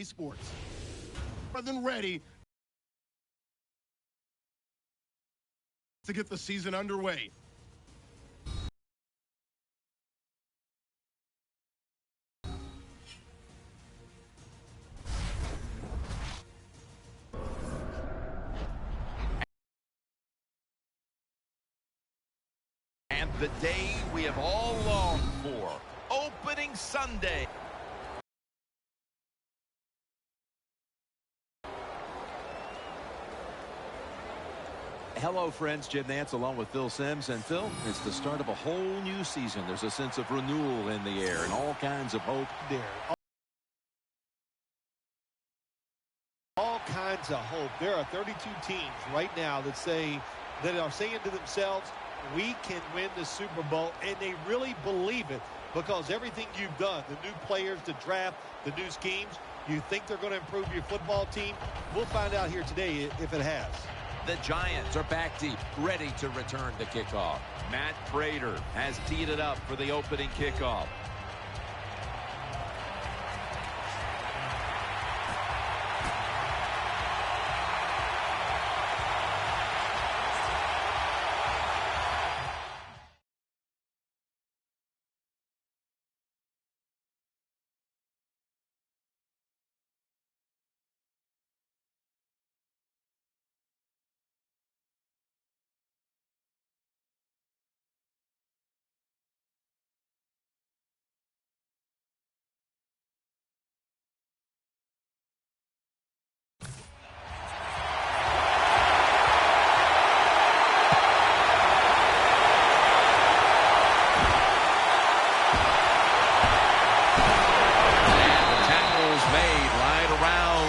Sports. More than ready to get the season underway. And the day we have all longed for, opening Sunday. Hello, friends. Jim Nance along with Phil Simms. And Phil, it's the start of a whole new season. There's a sense of renewal in the air and all kinds of hope there. All kinds of hope. There are 32 teams right now that are saying to themselves, we can win the Super Bowl, and they really believe it because everything you've done, the new players, the draft, the new schemes, you think they're going to improve your football team? We'll find out here today if it has. The Giants are back deep, ready to return the kickoff. Matt Prater has teed it up for the opening kickoff.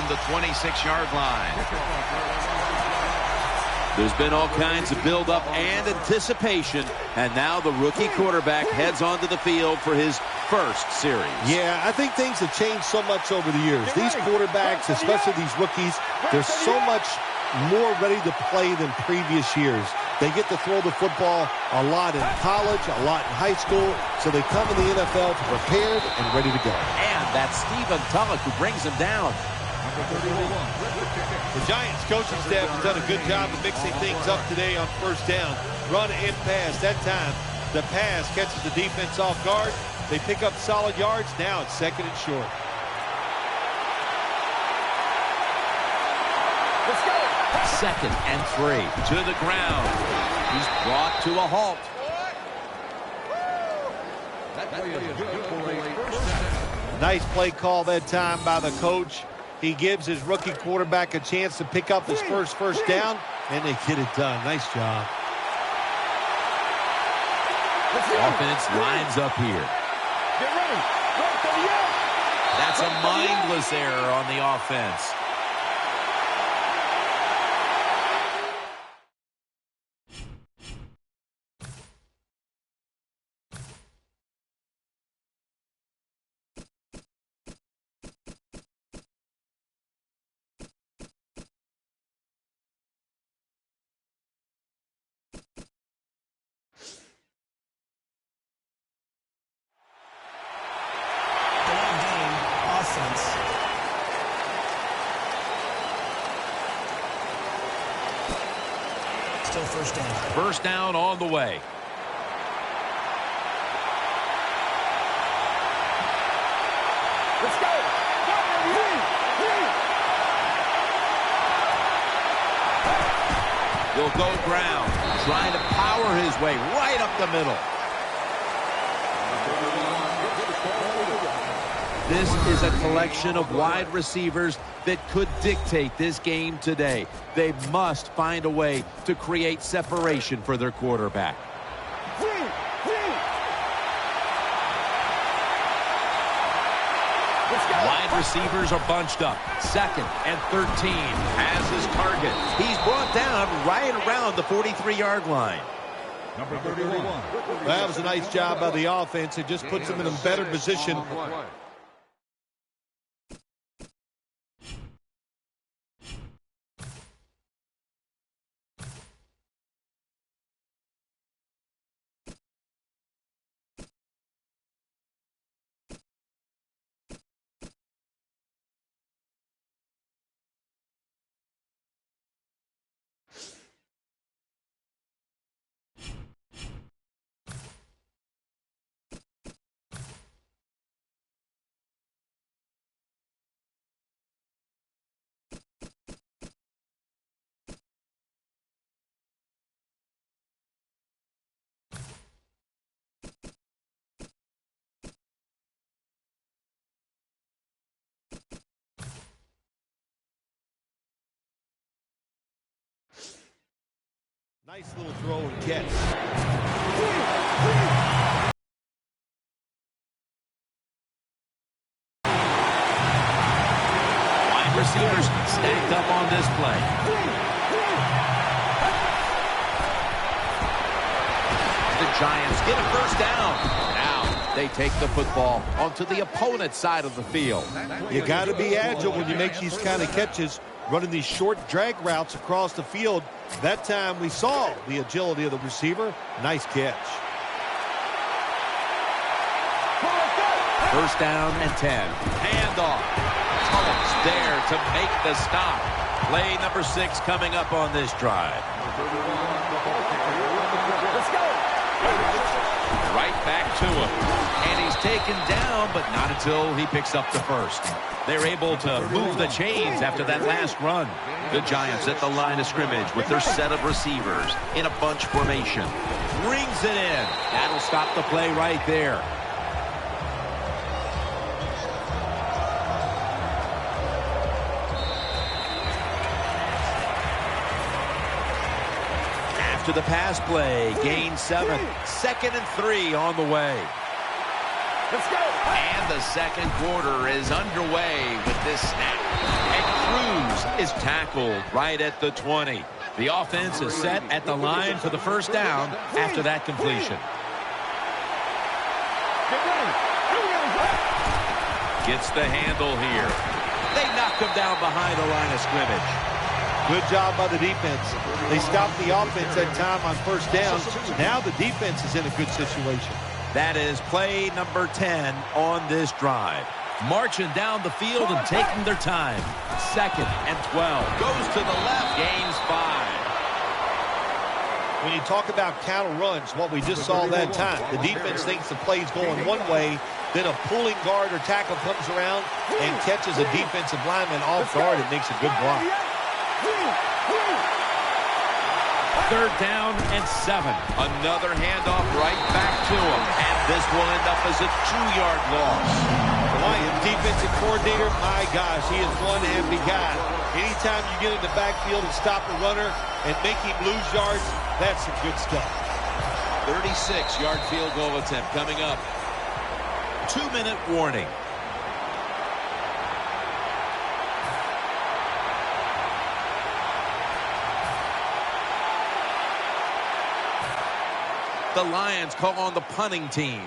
The 26-yard line. There's been all kinds of build-up and anticipation, and now the rookie quarterback heads onto the field for his first series. Yeah, I think things have changed so much over the years. These quarterbacks, especially these rookies, they're so much more ready to play than previous years. They get to throw the football a lot in college, a lot in high school, so they come in the NFL prepared and ready to go. And that's Stephen Tulloch who brings them down. The Giants coaching staff has done a good job of mixing things up today on first down. Run and pass. That time, the pass catches the defense off guard. They pick up solid yards. Now it's second and short. Let's go. Second and 3 to the ground. He's brought to a halt. Nice play call that time by the coach. He gives his rookie quarterback a chance to pick up his first down, and they get it done. Nice job. Offense lines up here. Get ready. That's a mindless error on the offense. Still first down. First down on the way. Let's go. He'll go ground, trying to power his way right up the middle. This is a collection of wide receivers that could dictate this game today. They must find a way to create separation for their quarterback. Wide receivers are bunched up. Second and 13 has his target. He's brought down right around the 43-yard line. Number 31. That was a nice job by the offense. It just puts them in a better position. Nice little throw and catch. Wide receivers stacked up on this play. The Giants get a first down. Now they take the football onto the opponent's side of the field. You got to be agile when you make these kind of catches, running these short drag routes across the field. That time we saw the agility of the receiver. Nice catch. First down and 10. Handoff. Thomas there to make the stop. Play number 6 coming up on this drive. Right back to him. And he's taken down, but not until he picks up the first. They're able to move the chains after that last run. The Giants at the line of scrimmage with their set of receivers in a bunch formation. Brings it in. That'll stop the play right there. After the pass play, gain 7. 2nd and 3 on the way. Let's go. And the second quarter is underway with this snap. And Cruz is tackled right at the 20. The offense is set at the line for the first down after that completion. Gets the handle here. They knock him down behind the line of scrimmage. Good job by the defense. They stopped the offense that time on first down. Now the defense is in a good situation. That is play number 10 on this drive. Marching down the field and taking their time. 2nd and 12. Goes to the left. Gains 5. When you talk about counter runs, what we just saw that time, the defense thinks the play's going one way, then a pulling guard or tackle comes around and catches a defensive lineman off guard and makes a good block. 3rd down and 7. Another handoff right back to him. And this will end up as a 2-yard loss. The Lions defensive coordinator, my gosh, he is one happy guy. Anytime you get in the backfield and stop a runner and make him lose yards, that's some good stuff. 36-yard field goal attempt coming up. 2-minute warning. The Lions call on the punting team.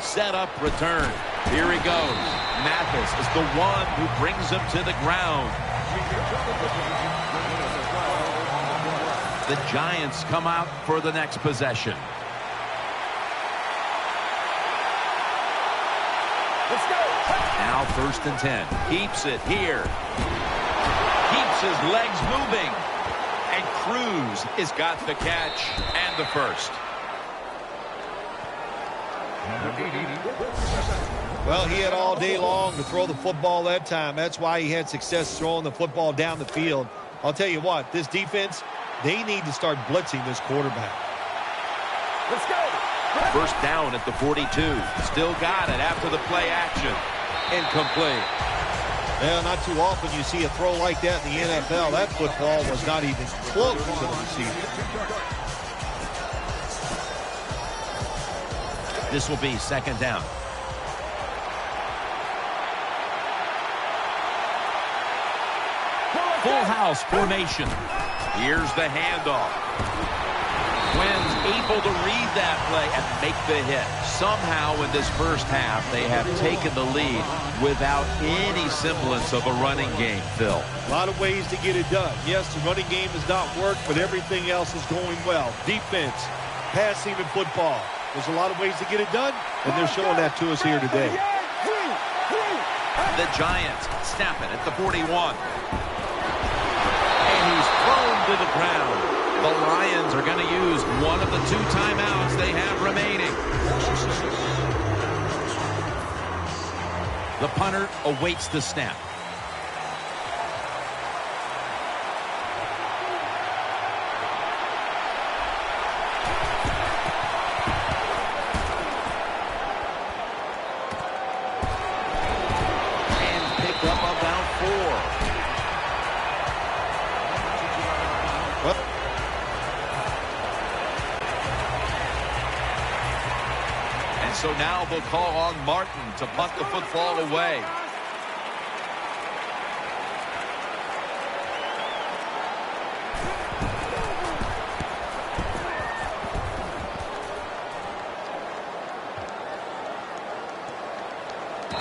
Set up, return. Here he goes. Mathis is the one who brings him to the ground. The Giants come out for the next possession. Let's go. Now 1st and 10. Keeps it here. Keeps his legs moving. And Cruz has got the catch and the first. Well, he had all day long to throw the football that time. That's why he had success throwing the football down the field. I'll tell you what, this defense, they need to start blitzing this quarterback. Let's go. First down at the 42. Still got it after the play action. Incomplete. Well, not too often you see a throw like that in the NFL. That football was not even close to the receiver. This will be 2nd down. Full house formation. Here's the handoff. Quinn's able to read that play and make the hit. Somehow in this first half, they have taken the lead without any semblance of a running game, Phil. A lot of ways to get it done. Yes, the running game has not worked, but everything else is going well. Defense, passing, and football. There's a lot of ways to get it done, and they're showing that to us here today. The Giants snap it at the 41. And he's thrown to the ground. The Lions are going to use one of the 2 timeouts they have remaining. The punter awaits the snap. And so now they'll call on Martin to punt the football away.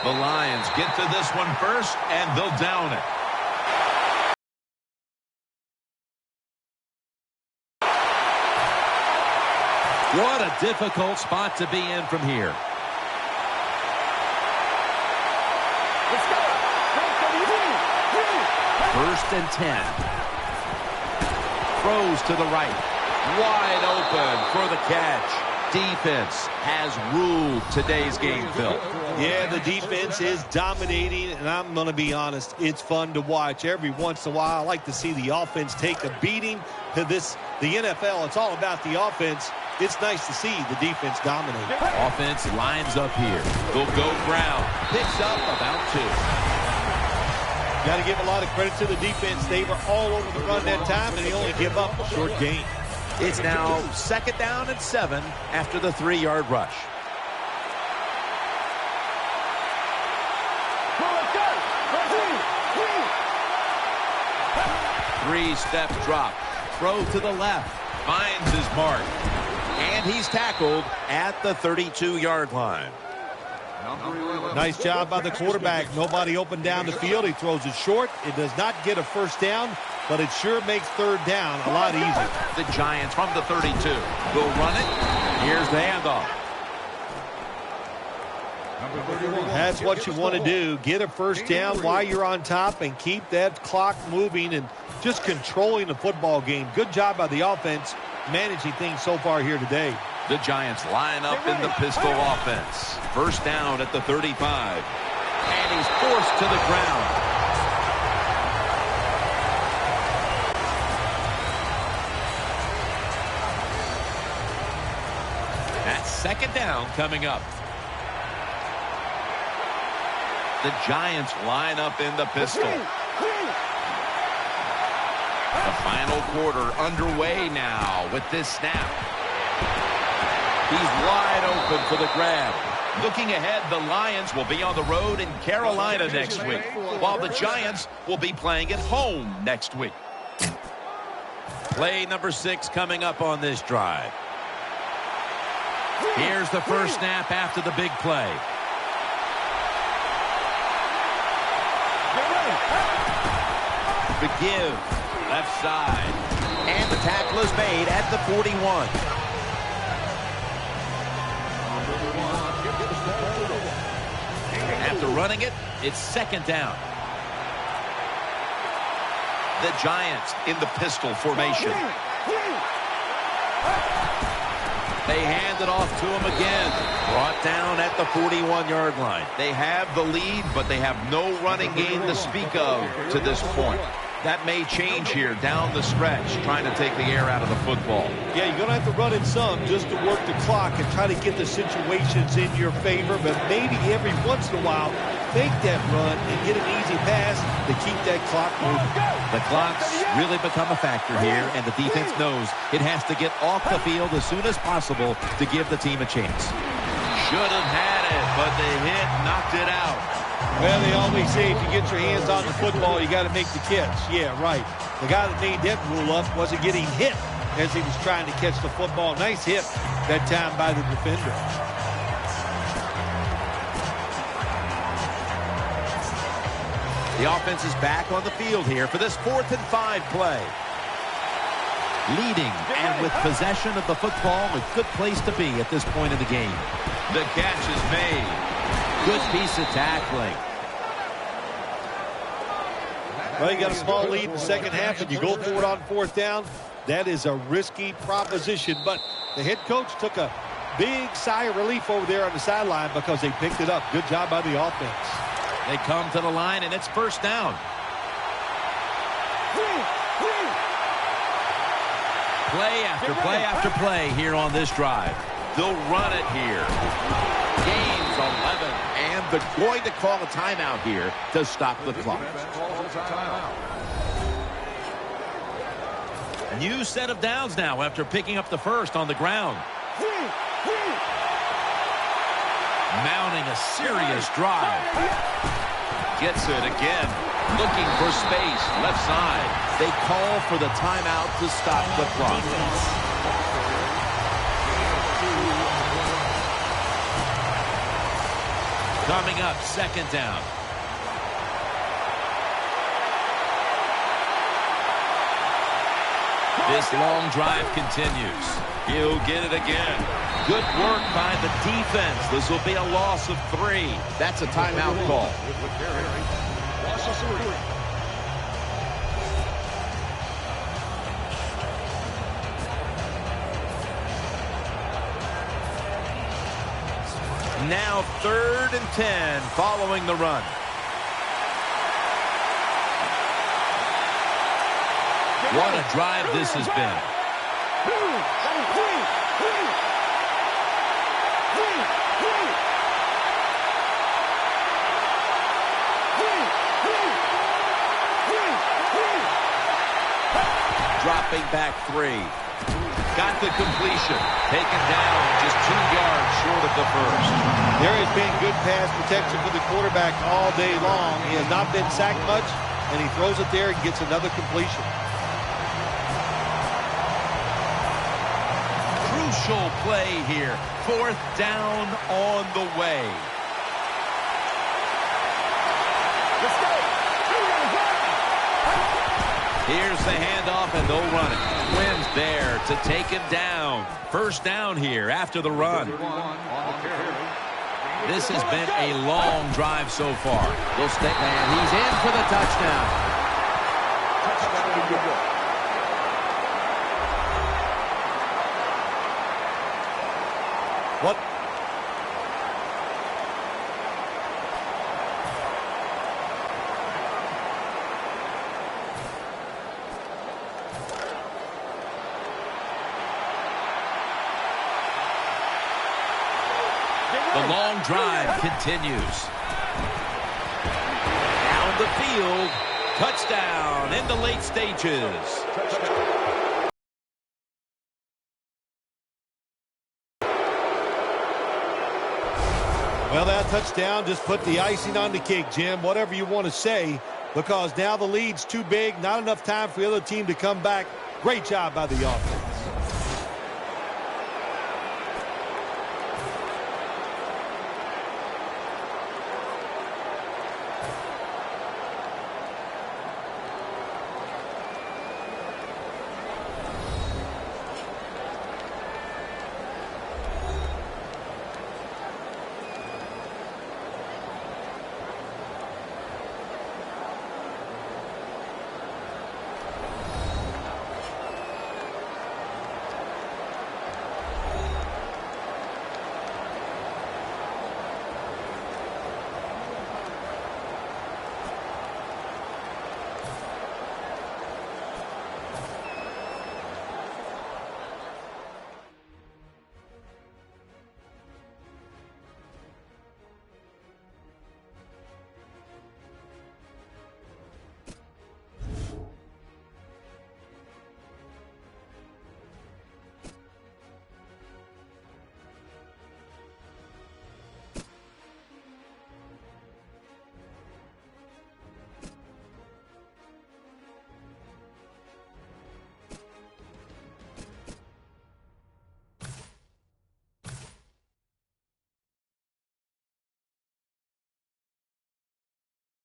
The Lions get to this one first, and they'll down it. What a difficult spot to be in from here. Let's go. First and 10. Throws to the right. Wide open for the catch. Defense has ruled today's game, Phil. Yeah, the defense is dominating, and I'm going to be honest, it's fun to watch. Every once in a while, I like to see the offense take a beating. The NFL, it's all about the offense. It's nice to see the defense dominate. Offense lines up here. They'll go ground. Picks up about 2. Got to give a lot of credit to the defense. They were all over the run that time, and they only give up a short gain. It's now 2nd down and 7 after the 3-yard rush. Three-step drop. Throw to the left. Finds his mark. And he's tackled at the 32-yard line. Nice job by the quarterback. Nobody open down the field. He throws it short. It does not get a first down, but it sure makes 3rd down a lot easier. The Giants from the 32. Will run it. Here's the handoff. That's what you want to do. Get a first down while you're on top and keep that clock moving and just controlling the football game. Good job by the offense managing things so far here today. The Giants line up in the pistol offense. First down at the 35. And he's forced to the ground. That's 2nd down coming up. The Giants line up in the pistol. The final quarter underway now with this snap. He's wide open for the grab. Looking ahead, the Lions will be on the road in Carolina next week, while the Giants will be playing at home next week. Play number 6 coming up on this drive. Here's the first snap after the big play. The give, left side. And the tackle is made at the 41. After running it, it's 2nd down. The Giants in the pistol formation. They hand it off to him again. Brought down at the 41-yard line. They have the lead, but they have no running game to speak of to this point. That may change here down the stretch, trying to take the air out of the football. Yeah, you're going to have to run it some just to work the clock and try to get the situations in your favor, but maybe every once in a while, fake that run and get an easy pass to keep that clock moving. The clock's really become a factor here, and the defense knows it has to get off the field as soon as possible to give the team a chance. Should have had it, but the hit knocked it out. Well, they always say if you get your hands on the football, you got to make the catch. Yeah, right. The guy that made that rule up wasn't getting hit as he was trying to catch the football. Nice hit that time by the defender. The offense is back on the field here for this 4th and 5 play. Leading and with possession of the football, a good place to be at this point in the game. The catch is made. Good piece of tackling. Well, you got a small lead in the second half, and you go for it on 4th down. That is a risky proposition, but the head coach took a big sigh of relief over there on the sideline because they picked it up. Good job by the offense. They come to the line, and it's first down. Play after play after play here on this drive. They'll run it here. Gains 11, and they're going to call a timeout here to stop the clock. New set of downs now after picking up the first on the ground. Mounting a serious drive. Gets it again. Looking for space. Left side. They call for the timeout to stop the clock. Coming up, second down. This long drive continues. He'll get it again. Good work by the defense. This will be a loss of 3. That's a timeout call. Now 3rd and 10 following the run. What a drive this has been. Dropping back 3. Got the completion. Taken down just 2 yards short of the first. There has been good pass protection for the quarterback all day long. He has not been sacked much, and he throws it there and gets another completion. Crucial play here. 4th down on the way. Let's go. Here's the handoff, and they'll run it. Wins there to take him down. First down here after the run. This has been a long drive so far. They'll stay, and he's in for the touchdown. What? The long drive continues. Down the field. Touchdown in the late stages. Well, that touchdown just put the icing on the cake, Jim, whatever you want to say, because now the lead's too big, not enough time for the other team to come back. Great job by the offense.